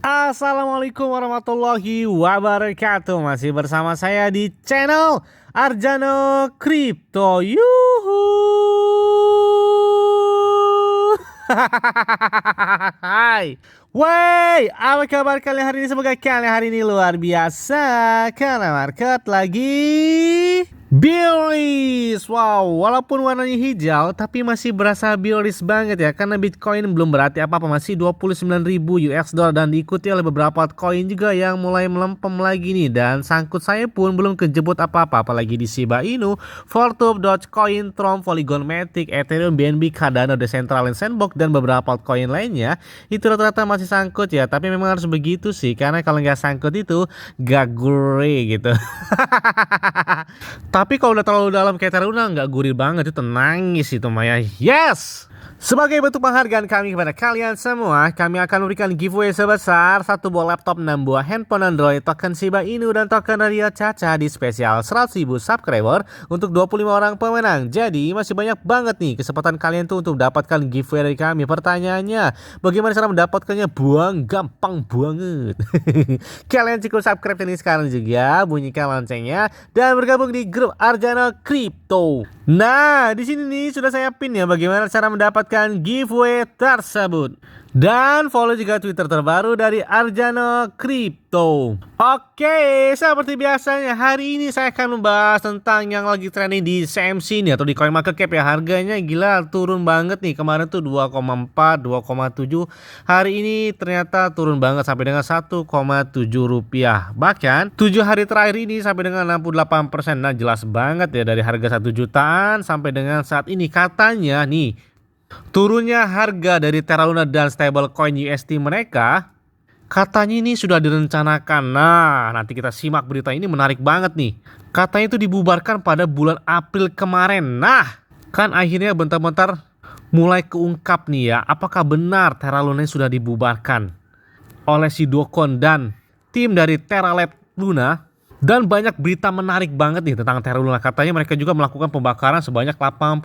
Assalamualaikum warahmatullahi wabarakatuh. Masih bersama saya di channel Arjano Crypto. Yuhu. Hai. Wey, apa kabar kalian hari ini? Semoga kalian hari ini luar biasa karena market lagi bearish. Wow, walaupun warnanya hijau tapi masih berasa bearish banget ya, karena Bitcoin belum berarti apa-apa, masih 29.000 US dollar dan diikuti oleh beberapa altcoin juga yang mulai melempem lagi nih. Dan sangkut saya pun belum kejebut apa-apa, apalagi di Shiba Inu, Fortube, Dogecoin, Tron, Polygon Matic, Ethereum, BNB, Cardano, Decentraland, Sandbox dan beberapa altcoin lainnya. Itu rata-rata masih sangkut ya, tapi memang harus begitu sih, karena kalau nggak sangkut itu gak gurih gitu. Tapi kalau udah terlalu dalam kayak Teruna nggak gurih banget, itu nangis itu Maya. Yes! Sebagai bentuk penghargaan kami kepada kalian semua, kami akan memberikan giveaway sebesar 1 buah laptop, 6 buah handphone Android, token Shiba Inu, dan token Radio Caca di spesial 100.000 subscriber untuk 25 orang pemenang. Jadi masih banyak banget nih kesempatan kalian tuh untuk mendapatkan giveaway dari kami. Pertanyaannya, bagaimana cara mendapatkannya? Buang, gampang banget. Kalian cukup subscribe ini sekarang juga, bunyikan loncengnya, dan bergabung di grup Arjano Crypto. Nah, di sini nih sudah saya pin ya bagaimana cara mendapatkan giveaway tersebut. Dan follow juga Twitter terbaru dari Arjano Crypto. Oke, seperti biasanya hari ini saya akan membahas tentang yang lagi trending di CMC nih atau di CoinMarketCap ya. Harganya gila turun banget nih. Kemarin tuh 2,4, 2,7. Hari ini ternyata turun banget sampai dengan 1,7 rupiah. Bahkan 7 hari terakhir ini sampai dengan 68%. Nah, jelas banget ya, dari harga 1 jutaan sampai dengan saat ini katanya nih, turunnya harga dari Terra Luna dan stablecoin UST mereka katanya ini sudah direncanakan. Nah, nanti kita simak berita ini, menarik banget nih. Katanya itu dibubarkan pada bulan April kemarin. Nah, kan akhirnya bentar-bentar mulai keungkap nih ya, apakah benar Terra Luna sudah dibubarkan oleh si Dokon dan tim dari Terra Lab Luna. Dan banyak berita menarik banget nih tentang Terra Luna. Katanya mereka juga melakukan pembakaran sebanyak 85%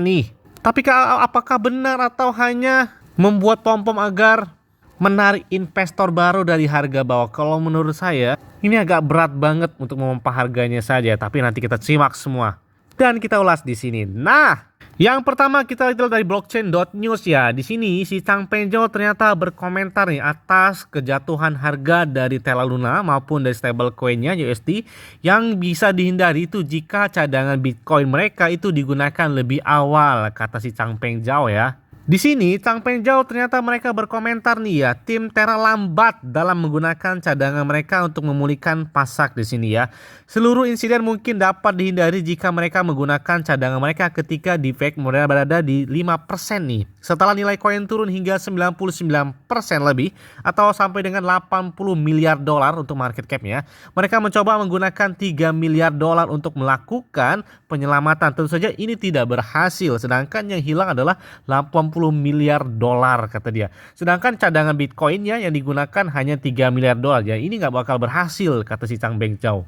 nih. Tapi apakah benar atau hanya membuat pom-pom agar menarik investor baru dari harga bawah? Kalau menurut saya ini agak berat banget untuk memompa harganya saja. Tapi nanti kita simak semua dan kita ulas di sini. Nah, yang pertama kita lihat dari blockchain.news ya. Di sini si Changpeng Zhao ternyata berkomentar nih atas kejatuhan harga dari Terra Luna maupun dari stablecoinnya USD yang bisa dihindari itu jika cadangan Bitcoin mereka itu digunakan lebih awal, kata si Changpeng Zhao ya. Di sini Changpeng Zhao ternyata mereka berkomentar nih ya, tim Terra lambat dalam menggunakan cadangan mereka untuk memulihkan pasak di sini ya. Seluruh insiden mungkin dapat dihindari jika mereka menggunakan cadangan mereka ketika defect berada di 5% nih. Setelah nilai koin turun hingga 99% lebih atau sampai dengan 80 miliar dolar untuk market cap-nya, mereka mencoba menggunakan 3 miliar dolar untuk melakukan penyelamatan. Tentu saja ini tidak berhasil, sedangkan yang hilang adalah 80 miliar dolar kata dia. Sedangkan cadangan Bitcoinnya yang digunakan hanya 3 miliar dolar. Ya, ini nggak bakal berhasil kata si Changpeng Zhao.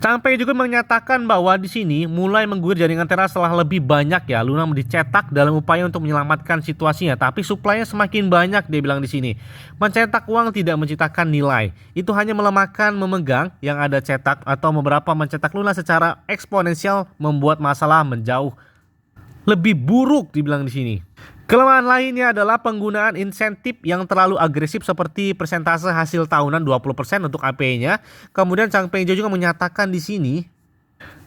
Changpeng juga menyatakan bahwa di sini mulai mengguyur jaringan Terra setelah lebih banyak ya Luna dicetak dalam upaya untuk menyelamatkan situasinya, tapi suplainya semakin banyak, dia bilang di sini. Mencetak uang tidak menciptakan nilai, itu hanya melemahkan memegang yang ada cetak atau beberapa mencetak Luna secara eksponensial membuat masalah menjauh lebih buruk, dibilang di sini. Kelemahan lainnya adalah penggunaan insentif yang terlalu agresif seperti persentase hasil tahunan 20% untuk APE-nya. Kemudian Changpeng Zhao juga menyatakan di sini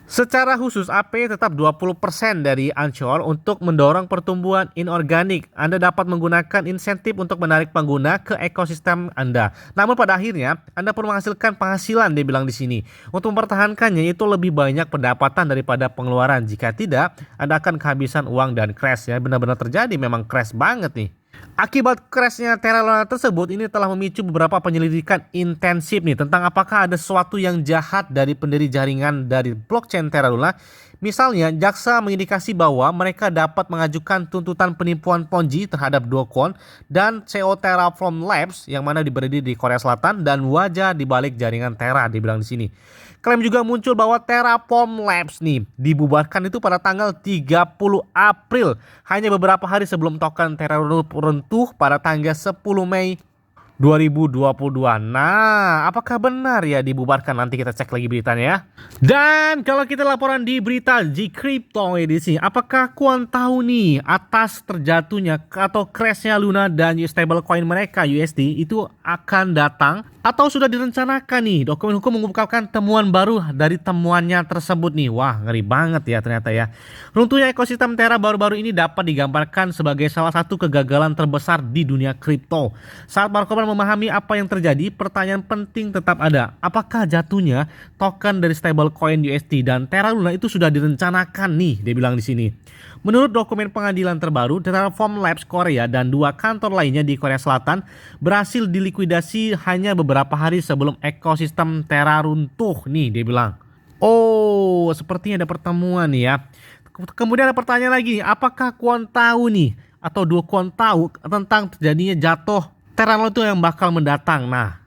secara khusus AP tetap 20% dari Anchor untuk mendorong pertumbuhan inorganik. Anda dapat menggunakan insentif untuk menarik pengguna ke ekosistem Anda. Namun pada akhirnya Anda perlu menghasilkan penghasilan, dia bilang di sini. Untuk mempertahankannya itu lebih banyak pendapatan daripada pengeluaran. Jika tidak, Anda akan kehabisan uang dan crash ya. Benar-benar terjadi, memang crash banget nih. Akibat crashnya Terra Luna tersebut ini telah memicu beberapa penyelidikan intensif nih tentang apakah ada sesuatu yang jahat dari pendiri jaringan dari blockchain Terra Luna. Misalnya, jaksa mengindikasi bahwa mereka dapat mengajukan tuntutan penipuan Ponzi terhadap Dokon dan CEO Terraform Labs yang mana berdiri di Korea Selatan dan wajah di balik jaringan Terra, dibilang di sini. Klaim juga muncul bahwa Terraform Labs nih dibubarkan itu pada tanggal 30 April, hanya beberapa hari sebelum token Terra runtuh pada tanggal 10 Mei 2022. Nah, apakah benar ya dibubarkan? Nanti kita cek lagi beritanya ya. Dan kalau kita laporan di berita G Crypto edisi, apakah Kwon tahu nih atas terjatuhnya atau crashnya Luna dan stablecoin mereka USD itu akan datang atau sudah direncanakan nih? Dokumen hukum mengungkapkan temuan baru dari temuannya tersebut nih. Wah, ngeri banget ya ternyata ya. Runtuhnya ekosistem Terra baru-baru ini dapat digambarkan sebagai salah satu kegagalan terbesar di dunia kripto. Saat Markobar memahami apa yang terjadi, pertanyaan penting tetap ada. Apakah jatuhnya token dari stablecoin USD dan Terra Luna itu sudah direncanakan nih? Dia bilang di sini. Menurut dokumen pengadilan terbaru, Terraform Labs Korea dan 2 kantor lainnya di Korea Selatan berhasil dilikuidasi hanya beberapa hari sebelum ekosistem Terra runtuh nih, dia bilang. Oh, sepertinya ada pertemuan nih ya. Kemudian ada pertanyaan lagi, apakah Kwon tahu nih atau Duo Kwon tahu tentang terjadinya jatuh Terra Luna itu yang bakal mendatang? Nah,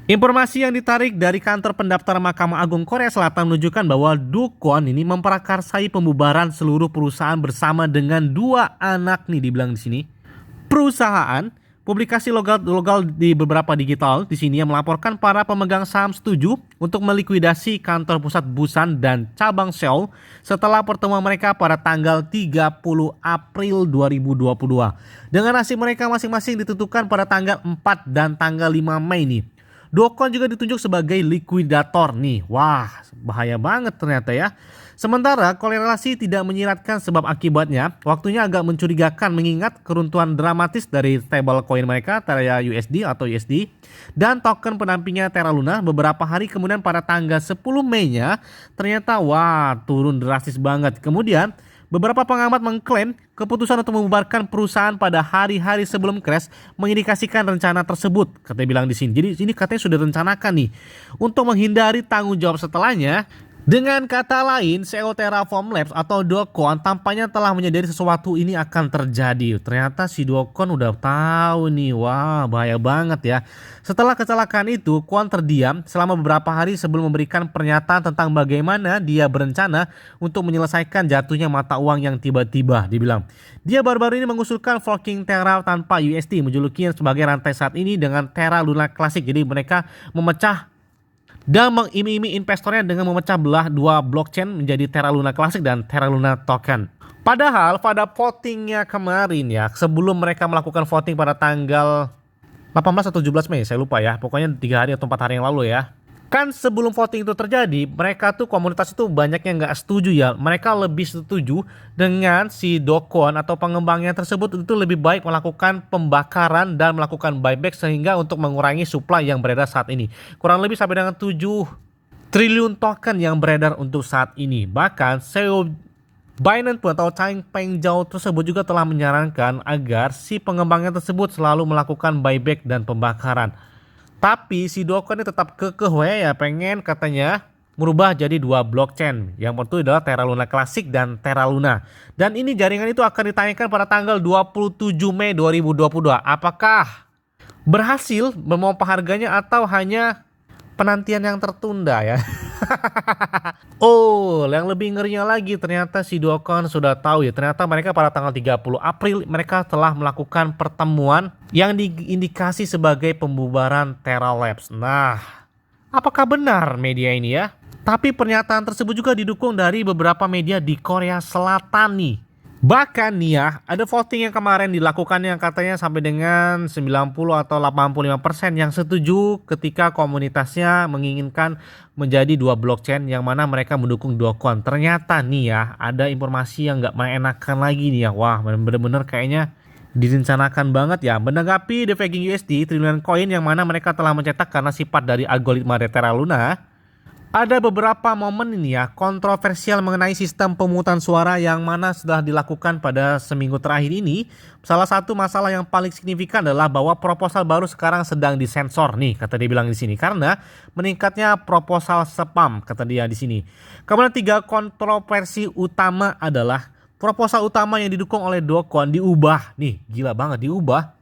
informasi yang ditarik dari kantor pendaftaran Mahkamah Agung Korea Selatan menunjukkan bahwa Do Kwon ini memprakarsai pembubaran seluruh perusahaan bersama dengan 2 anak nih, dibilang di sini. Perusahaan publikasi logal di beberapa digital di sini yang melaporkan para pemegang saham setuju untuk melikuidasi kantor pusat Busan dan cabang Seoul setelah pertemuan mereka pada tanggal 30 April 2022. Dengan nasib mereka masing-masing ditentukan pada tanggal 4 dan tanggal 5 Mei nih. Do Kwon juga ditunjuk sebagai likuidator nih. Wah, bahaya banget ternyata ya. Sementara korelasi tidak menyiratkan sebab akibatnya, waktunya agak mencurigakan mengingat keruntuhan dramatis dari stablecoin mereka Terra USD atau USD dan token pendampingnya Terra Luna beberapa hari kemudian pada tanggal 10 Mei-nya ternyata wah turun drastis banget. Kemudian beberapa pengamat mengklaim keputusan untuk membubarkan perusahaan pada hari-hari sebelum crash mengindikasikan rencana tersebut, katanya bilang di sini. Jadi ini katanya sudah direncanakan nih untuk menghindari tanggung jawab setelahnya. Dengan kata lain, CEO Terraform Labs atau Do Kwon tampaknya telah menyadari sesuatu ini akan terjadi. Ternyata si Do Kwon udah tahu nih. Wah, bahaya banget ya. Setelah kecelakaan itu, Kwon terdiam selama beberapa hari sebelum memberikan pernyataan tentang bagaimana dia berencana untuk menyelesaikan jatuhnya mata uang yang tiba-tiba, dibilang. Dia baru-baru ini mengusulkan forking Terra tanpa USD, menjulukinya sebagai rantai saat ini dengan Terra Luna Classic. Jadi mereka memecah dan mengiming-iming investornya dengan memecah belah 2 blockchain menjadi Terra Luna Classic dan Terra Luna Token. Padahal pada votingnya kemarin ya, sebelum mereka melakukan voting pada tanggal 18 atau 17 Mei, saya lupa ya, pokoknya 3 hari atau 4 hari yang lalu ya. Kan sebelum voting itu terjadi, mereka tuh komunitas itu banyak yang nggak setuju ya. Mereka lebih setuju dengan si Do Kwon atau pengembangnya tersebut itu lebih baik melakukan pembakaran dan melakukan buyback sehingga untuk mengurangi supply yang beredar saat ini. Kurang lebih sampai dengan 7 triliun token yang beredar untuk saat ini. Bahkan CEO Binance pun atau Chang Peng Zhao tersebut juga telah menyarankan agar si pengembangnya tersebut selalu melakukan buyback dan pembakaran. Tapi si Do Kwon ini tetap kekeh ya, pengen katanya merubah jadi 2 blockchain. Yang pertama adalah Terra Luna Classic dan Terra Luna. Dan ini jaringan itu akan ditanyakan pada tanggal 27 Mei 2022. Apakah berhasil memompa harganya atau hanya penantian yang tertunda ya? Oh, yang lebih ngerinya lagi ternyata si Do Kwon sudah tahu ya. Ternyata mereka pada tanggal 30 April mereka telah melakukan pertemuan yang diindikasi sebagai pembubaran Terra Labs. Nah, apakah benar media ini ya? Tapi pernyataan tersebut juga didukung dari beberapa media di Korea Selatan nih. Bahkan nih ya, ada voting yang kemarin dilakukan yang katanya sampai dengan 90 atau 85% yang setuju ketika komunitasnya menginginkan menjadi 2 blockchain yang mana mereka mendukung Do Kwon. Ternyata nih ya, ada informasi yang nggak mengenakan lagi nih ya. Wah, bener-bener kayaknya direncanakan banget ya. Menanggapi The Faking USD, triliunan koin yang mana mereka telah mencetak karena sifat dari algoritma Terra Luna. Ada beberapa momen ini ya kontroversial mengenai sistem pemungutan suara yang mana sudah dilakukan pada seminggu terakhir ini. Salah satu masalah yang paling signifikan adalah bahwa proposal baru sekarang sedang disensor nih, kata dia bilang di sini, karena meningkatnya proposal spam, kata dia di sini. Kemudian 3 kontroversi utama adalah proposal utama yang didukung oleh Do Kwon diubah nih, gila banget diubah.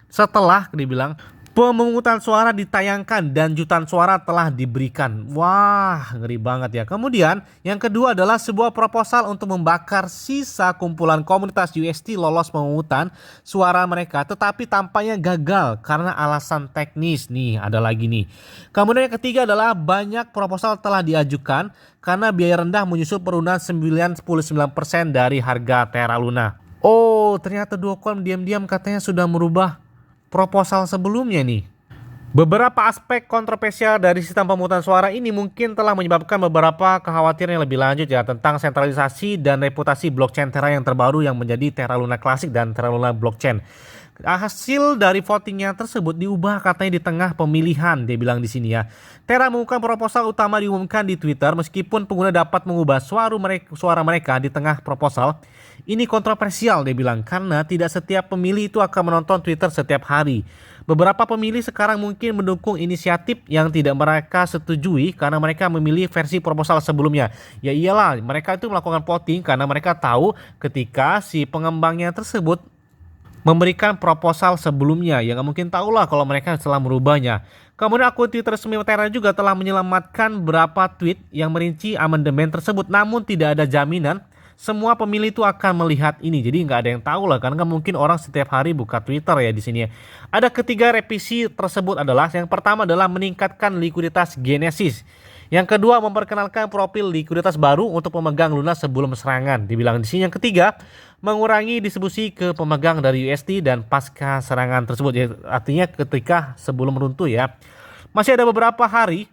Setelah dibilang Pemungutan suara ditayangkan dan jutaan suara telah diberikan. Wah, ngeri banget ya. Kemudian yang kedua adalah sebuah proposal untuk membakar sisa kumpulan komunitas UST lolos pemungutan suara mereka, tetapi tampaknya gagal karena alasan teknis. Nih, ada lagi nih. Kemudian yang ketiga adalah banyak proposal telah diajukan karena biaya rendah menyusul perundangan 99% dari harga Terra Luna. Oh, ternyata Duocon diam-diam katanya sudah merubah proposal sebelumnya nih. Beberapa aspek kontroversial dari sistem pemungutan suara ini mungkin telah menyebabkan beberapa kekhawatiran yang lebih lanjut ya tentang sentralisasi dan reputasi blockchain Terra yang terbaru yang menjadi Terra Luna Classic dan Terra Luna Blockchain. Hasil dari votingnya tersebut diubah katanya di tengah pemilihan, dia bilang di sini ya. Terra mengumumkan proposal utama diumumkan di Twitter meskipun pengguna dapat mengubah suara mereka di tengah proposal. Ini kontroversial, dia bilang, karena tidak setiap pemilih itu akan menonton Twitter setiap hari. Beberapa pemilih sekarang mungkin mendukung inisiatif yang tidak mereka setujui karena mereka memilih versi proposal sebelumnya. Ya iyalah, mereka itu melakukan voting karena mereka tahu ketika si pengembangnya tersebut memberikan proposal sebelumnya, ya nggak mungkin tahu lah kalau mereka setelah merubahnya. Kemudian akun Twitter resmi Terra juga telah menyelamatkan beberapa tweet yang merinci amandemen tersebut, namun tidak ada jaminan semua pemilih itu akan melihat ini. Jadi nggak ada yang tahu lah, karena nggak mungkin orang setiap hari buka Twitter ya di sini. Ada ketiga revisi tersebut adalah yang pertama adalah meningkatkan likuiditas Genesis. Yang kedua, memperkenalkan profil likuiditas baru untuk pemegang Luna sebelum serangan. Dibilang di sini yang ketiga, mengurangi distribusi ke pemegang dari UST dan pasca serangan tersebut. Ya, artinya ketika sebelum runtuh ya. Masih ada beberapa hari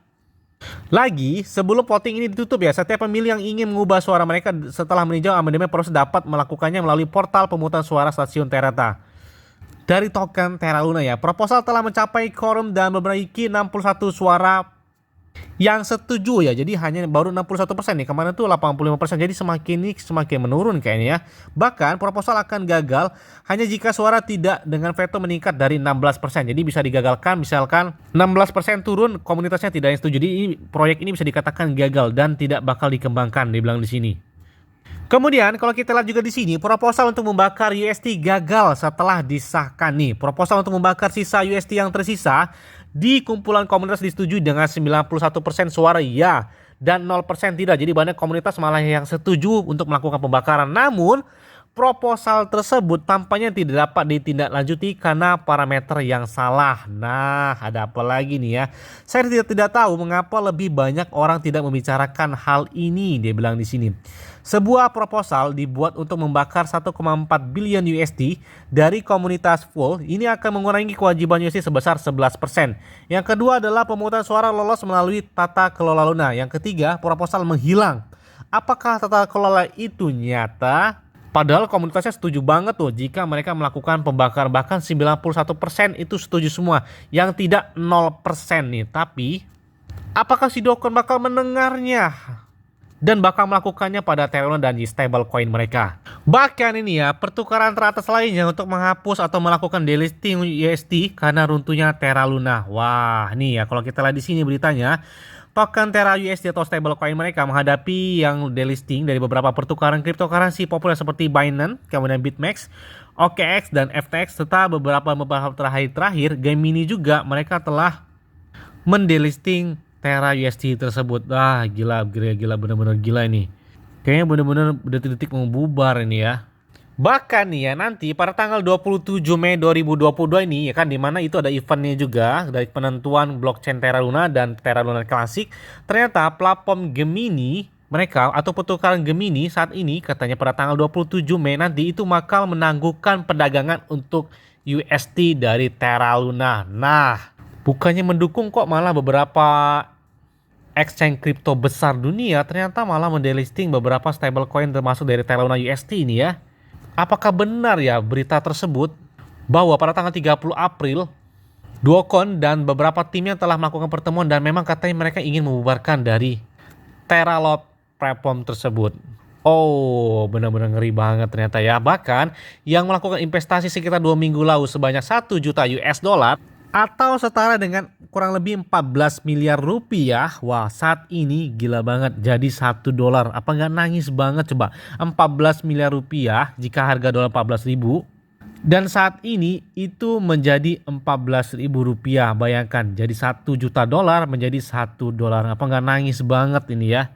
lagi sebelum voting ini ditutup ya. Setiap pemilih yang ingin mengubah suara mereka setelah meninjau amandemen proses dapat melakukannya melalui portal pemungutan suara stasiun Terrata. Dari token Terra Luna ya, proposal telah mencapai quorum dan memiliki 61 suara yang setuju ya. Jadi hanya baru 61% nih. Kemarin tuh 85%. Jadi semakin menurun kayaknya ya. Bahkan proposal akan gagal hanya jika suara tidak dengan veto meningkat dari 16%. Jadi bisa digagalkan misalkan 16% turun, komunitasnya tidak yang setuju. Jadi proyek ini bisa dikatakan gagal dan tidak bakal dikembangkan, dibilang di sini. Kemudian kalau kita lihat juga di sini, proposal untuk membakar UST gagal setelah disahkan nih. Proposal untuk membakar sisa UST yang tersisa di kumpulan komunitas disetujui dengan 91% suara ya dan 0% tidak. Jadi banyak komunitas malah yang setuju untuk melakukan pembakaran. Namun proposal tersebut tampaknya tidak dapat ditindaklanjuti karena parameter yang salah. Nah, ada apa lagi nih ya? Saya tidak tahu mengapa lebih banyak orang tidak membicarakan hal ini, dia bilang di sini. Sebuah proposal dibuat untuk membakar 1,4 billion USD dari komunitas full. Ini akan mengurangi kewajiban USD sebesar 11%. Yang kedua adalah pemungutan suara lolos melalui tata kelola Luna. Yang ketiga, proposal menghilang. Apakah tata kelola itu nyata? Padahal komunitasnya setuju banget tuh jika mereka melakukan pembakaran, bahkan 91% itu setuju semua. Yang tidak 0% nih. Tapi apakah si Duocon bakal mendengarnya dan bakal melakukannya pada Terra Luna dan di stablecoin mereka? Bahkan ini ya, pertukaran teratas lainnya untuk menghapus atau melakukan delisting UST karena runtuhnya Terra Luna. Wah, nih ya kalau kita lihat di sini beritanya, token Terra USD atau stablecoin mereka menghadapi yang delisting dari beberapa pertukaran cryptocurrency populer seperti Binance, kemudian BitMEX, OKX dan FTX, serta beberapa terakhir Gemini juga mereka telah mendelisting Terra USD tersebut. Ah, gila bener-bener gila ini. Kayaknya bener-bener detik-detik mau bubar ini ya. Bahkan nih ya, nanti pada tanggal 27 Mei 2022 ini ya kan, dimana itu ada eventnya juga dari penentuan blockchain Terra Luna dan Terra Luna Classic. Ternyata platform Gemini mereka atau pertukaran Gemini saat ini katanya pada tanggal 27 Mei nanti itu bakal menangguhkan perdagangan untuk UST dari Terra Luna. Nah, bukannya mendukung kok, malah beberapa exchange kripto besar dunia ternyata malah mendelisting beberapa stablecoin termasuk dari Terra Luna UST ini ya. Apakah benar ya berita tersebut bahwa pada tanggal 30 April Duocon dan beberapa timnya telah melakukan pertemuan dan memang katanya mereka ingin membubarkan dari Terra Lot platform tersebut. Oh, benar-benar ngeri banget ternyata ya. Bahkan yang melakukan investasi sekitar 2 minggu lalu sebanyak 1 juta US dollar atau setara dengan kurang lebih 14 miliar rupiah. Wah, saat ini gila banget jadi 1 dolar. Apa nggak nangis banget coba? 14 miliar rupiah jika harga dolar 14.000. Dan saat ini itu menjadi Rp14.000. Bayangkan, jadi 1 juta dolar menjadi 1 dolar. Apa nggak nangis banget ini ya?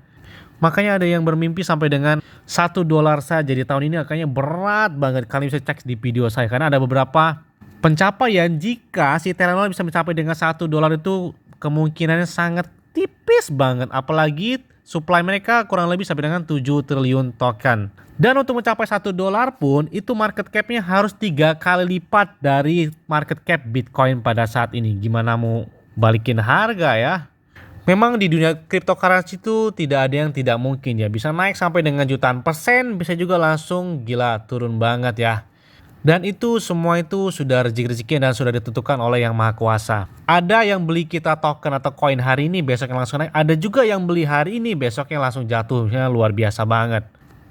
Makanya ada yang bermimpi sampai dengan 1 dolar saja di tahun ini, makanya berat banget. Kalian bisa cek di video saya karena ada beberapa pencapaian. Jika si Terranol bisa mencapai dengan 1 dolar itu kemungkinannya sangat tipis banget. Apalagi supply mereka kurang lebih sampai dengan 7 triliun token. Dan untuk mencapai 1 dolar pun itu market capnya harus 3 kali lipat dari market cap Bitcoin pada saat ini. Gimana mau balikin harga ya? Memang di dunia cryptocurrency itu tidak ada yang tidak mungkin ya. Bisa naik sampai dengan jutaan persen, bisa juga langsung gila turun banget ya. Dan itu semua itu sudah rezeki-rezeki dan sudah ditentukan oleh Yang Maha Kuasa. Ada yang beli kita token atau koin hari ini, besoknya langsung naik. Ada juga yang beli hari ini, besoknya langsung jatuhnya luar biasa banget.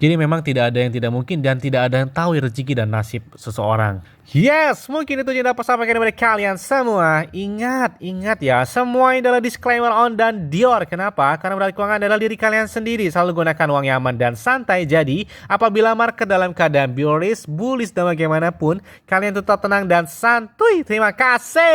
Jadi memang tidak ada yang tidak mungkin dan tidak ada yang tahu rezeki dan nasib seseorang. Yes, mungkin itu yang dapat sampaikan kepada kalian semua. Ingat ya, semua ini adalah disclaimer on dan Dior. Kenapa? Karena modal keuangan adalah diri kalian sendiri. Selalu gunakan uang yang aman dan santai. Jadi, apabila market dalam keadaan bearish, bullish dan bagaimanapun, kalian tetap tenang dan santuy. Terima kasih.